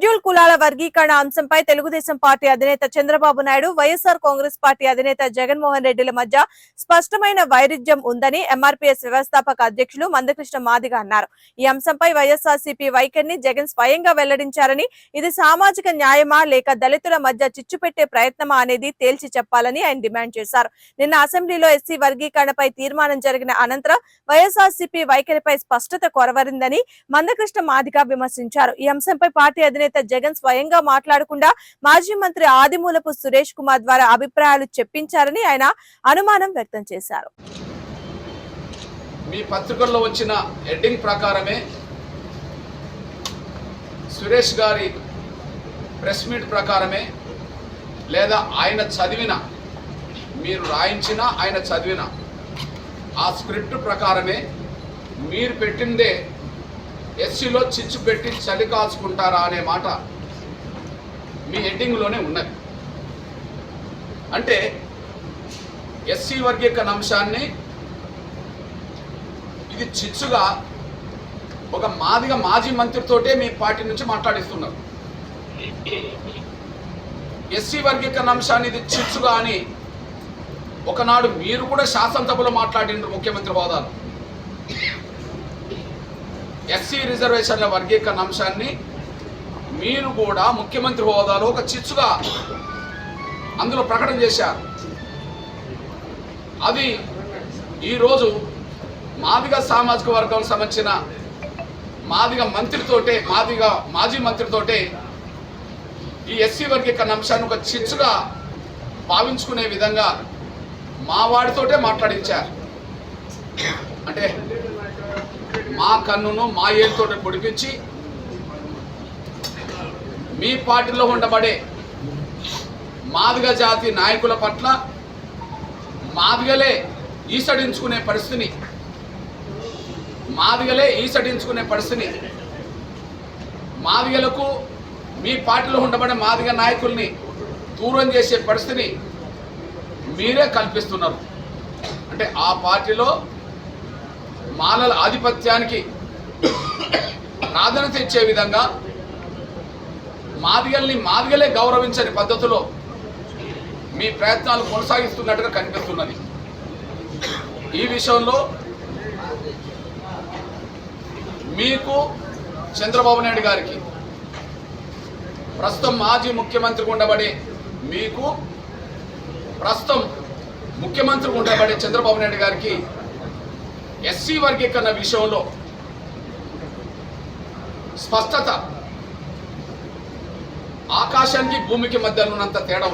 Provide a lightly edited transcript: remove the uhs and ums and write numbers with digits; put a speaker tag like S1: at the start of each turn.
S1: Schedule కులాల వర్గీకరణ అంశంపై తెలుగుదేశం పార్టీ అధినేత చంద్రబాబు నాయుడు, వైఎస్ఆర్ కాంగ్రెస్ పార్టీ అధినేత జగన్మోహన్ రెడ్డిల మధ్య స్పష్టమైన వైరుధ్యం ఉందని ఎంఆర్పీఎస్ వ్యవస్థాపక అధ్యక్షులు మందకృష్ణ మాదిగ అన్నారు. ఈ అంశంపై వైఎస్ఆర్సీపీ వైఖరిని జగన్ స్వయంగా వెల్లడించారని, ఇది సామాజిక న్యాయమా లేక దళితుల మధ్య చిచ్చు పెట్టే ప్రయత్నమా అనేది తేల్చి చెప్పాలని ఆయన డిమాండ్ చేశారు. నిన్న అసెంబ్లీలో ఎస్సీ వర్గీకరణపై తీర్మానం జరిగిన అనంతరం వైఎస్ఆర్సీపీ వైఖరిపై స్పష్టత కొరవరిందని మందకృష్ణ మాదిగ విమర్శించారు. ఈ అంశంపై పార్టీ అధినేత జగన్ స్వయంగా మాట్లాడకుండా మాజీ మంత్రి ఆదిమూలపు సురేష్ కుమార్ ద్వారా అభిప్రాయాలు చెప్పించారని ఆయన అనుమానం వ్యక్తం చేశారు.
S2: మీ పత్రికల్లో వచ్చిన హెడ్డింగ్ ప్రకారమే సురేష్ గారి ప్రెస్ మీట్ ప్రకారమే లేదా ఆయన చదివిన, మీరు రాయించిన ఆయన చదివిన ఆ స్క్రిప్ట్ ప్రకారమే మీరు పెట్టిందే ఎస్సీలో చిచ్చు పెట్టి చలి కాచుకుంటారా అనే మాట మీ హెడ్డింగ్లోనే ఉన్నది. అంటే ఎస్సీ వర్గీకరణ అంశాన్ని ఇది చిచ్చుగా ఒక మాజీ మంత్రితోటే మీ పార్టీ నుంచి మాట్లాడిస్తున్నారు. ఎస్సీ వర్గీకరణ అంశాన్ని ఇది చిచ్చుగా అని ఒకనాడు మీరు కూడా శాసనసభలో మాట్లాడినారు. ముఖ్యమంత్రి హోదాలో ఎస్సీ రిజర్వేషన్ల వర్గీకరణ అంశాన్ని మీరు కూడా ముఖ్యమంత్రి హోదాలో ఒక చిచ్చుగా అందులో ప్రకటన చేశారు. అది ఈరోజు మాదిగ సామాజిక వర్గం సంబంధించిన మాజీ మంత్రితోటే ఈ ఎస్సీ వర్గీకరణ అంశాన్ని ఒక చిచ్చుగా భావించుకునే విధంగా మా వాడితోటే మాట్లాడించారు. అంటే మా కన్నును మా ఏళ్ళతో పొడిపించి మీ పార్టీలో ఉండబడే మాదిగ జాతి నాయకుల పట్ల మాదిగలే ఈసడించుకునే పరిస్థితిని మాదిగలకు మీ పార్టీలో ఉండబడే మాదిగ నాయకుల్ని దూరం చేసే పరిస్థితిని మీరే కల్పిస్తున్నారు. అంటే ఆ పార్టీలో మాలల ఆధిపత్యానికి ప్రాధాన్యత ఇచ్చే విధంగా మాదిగలే గౌరవించని పద్ధతిలో మీ ప్రయత్నాలు కొనసాగిస్తున్నట్టుగా కనిపిస్తున్నది. ఈ విషయంలో మీకు చంద్రబాబు నాయుడు గారికి, ప్రస్తుతం మాజీ ముఖ్యమంత్రికి ఉండబడే మీకు, ప్రస్తుతం ముఖ్యమంత్రికి ఉండబడే చంద్రబాబు నాయుడు గారికి ఎస్సీ వర్గీకరణ విషయంలో స్పష్టత ఆకాశానికి భూమికి మధ్య ఉన్నంత తేడా